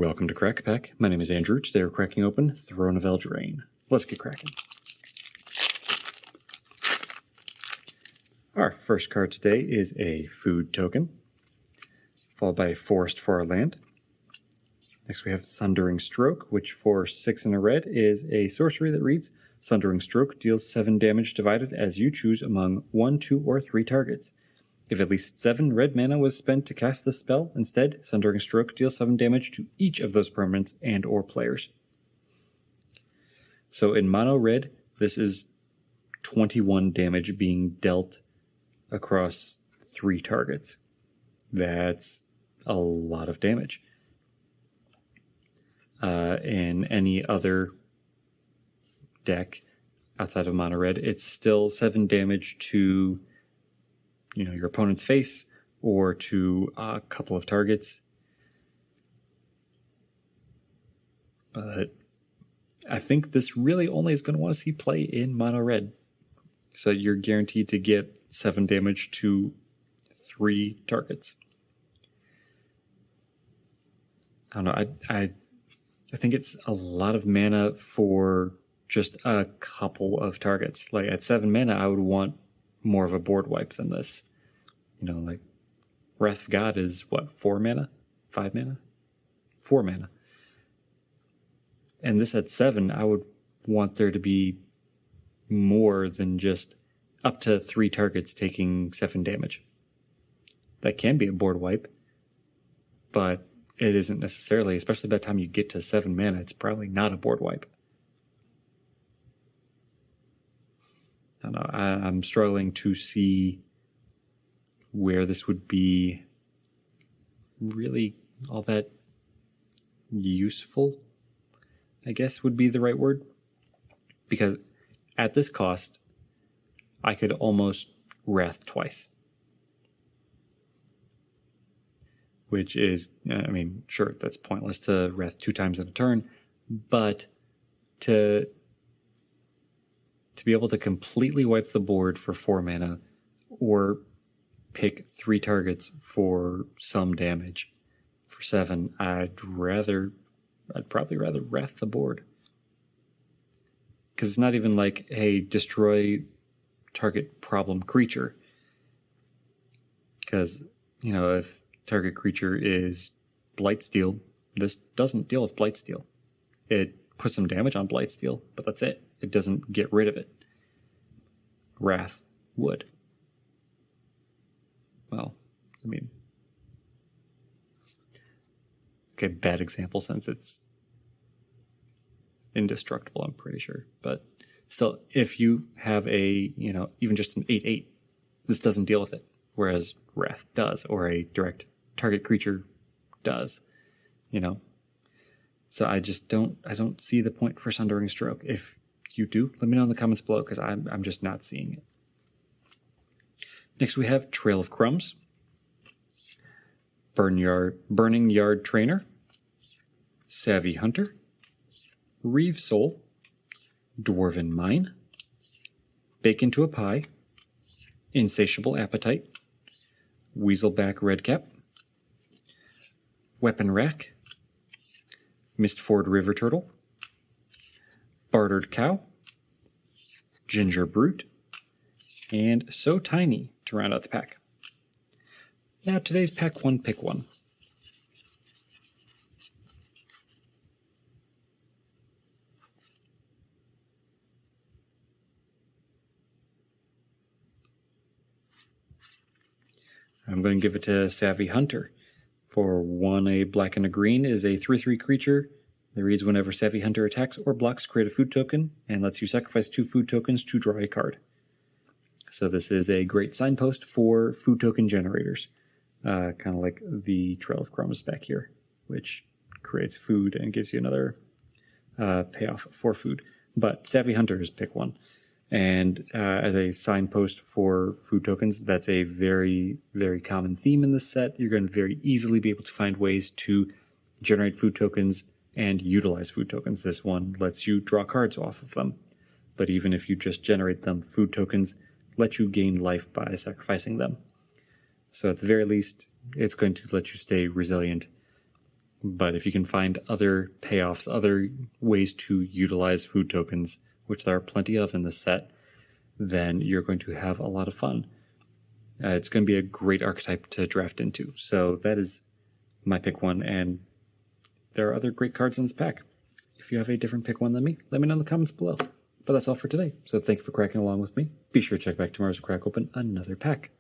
Welcome to Crack Pack. My name is Andrew. Today we're cracking open Throne of Eldraine. Let's get cracking. Our first card today is a food token, followed by a forest for our land. Next we have Sundering Stroke, which for 6 and a red is a sorcery that reads, Sundering Stroke deals 7 damage divided as you choose among 1, 2, or 3 targets. If at least 7 red mana was spent to cast this spell, instead, Sundering Stroke deals 7 damage to each of those permanents and or players. So in mono red, this is 21 damage being dealt across 3 targets. That's a lot of damage. In any other deck outside of mono red, it's still 7 damage to your opponent's face or to a couple of targets. But I think this really only is going to want to see play in mono red. So you're guaranteed to get 7 damage to 3 targets. I don't know. I think it's a lot of mana for just a couple of targets. Like at 7 mana, I would want more of a board wipe than this. Like Wrath of God is what, 4 mana? 5 mana? 4 mana. And this at 7, I would want there to be more than just up to 3 targets taking 7 damage. That can be a board wipe, but it isn't necessarily, especially by the time you get to 7 mana, it's probably not a board wipe. I don't know, I'm struggling to see where this would be really all that useful, I guess would be the right word. Because at this cost, I could almost Wrath twice. Which is, sure, that's pointless to Wrath 2 times in a turn, but to be able to completely wipe the board for 4 mana, or pick 3 targets for some damage for 7, I'd probably rather Wrath the board. Because it's not even like, hey, destroy target problem creature. Because, if target creature is Blightsteel, this doesn't deal with Blightsteel. It puts some damage on Blightsteel, but that's it. It doesn't get rid of it. Wrath would. Well, okay, bad example since it's indestructible, I'm pretty sure. But still, if you have a, even just an 8/8, this doesn't deal with it. Whereas Wrath does, or a direct target creature does, So I don't see the point for Sundering Stroke. If you do, let me know in the comments below, because I'm just not seeing it. Next we have Trail of Crumbs, Burning Yard Trainer, Savvy Hunter, Reeve Soul, Dwarven Mine, Bake into a Pie, Insatiable Appetite, Weaselback Redcap, Weapon Rack, Mistford River Turtle, Bartered Cow, Ginger Brute, and So Tiny to round out the pack. Now today's pack 1, pick 1. I'm going to give it to Savvy Hunter. For 1, a black and a green is a 3/3 creature that reads, whenever Savvy Hunter attacks or blocks, create a food token, and lets you sacrifice 2 food tokens to draw a card. So this is a great signpost for food token generators. Kind of like the Trail of Crumbs back here, which creates food and gives you another payoff for food. But Savvy Hunter is pick 1. And as a signpost for food tokens, that's a very, very common theme in this set. You're going to very easily be able to find ways to generate food tokens and utilize food tokens. This one lets you draw cards off of them. But even if you just generate them, food tokens let you gain life by sacrificing them. So at the very least, it's going to let you stay resilient But if you can find other payoffs, other ways to utilize food tokens, which there are plenty of in this set, then you're going to have a lot of fun. It's going to be a great archetype to draft into. So that is my pick one, and there are other great cards in this pack. If you have a different pick one than me, let me know in the comments below. But that's all for today. So thank you for cracking along with me. Be sure to check back tomorrow to crack open another pack.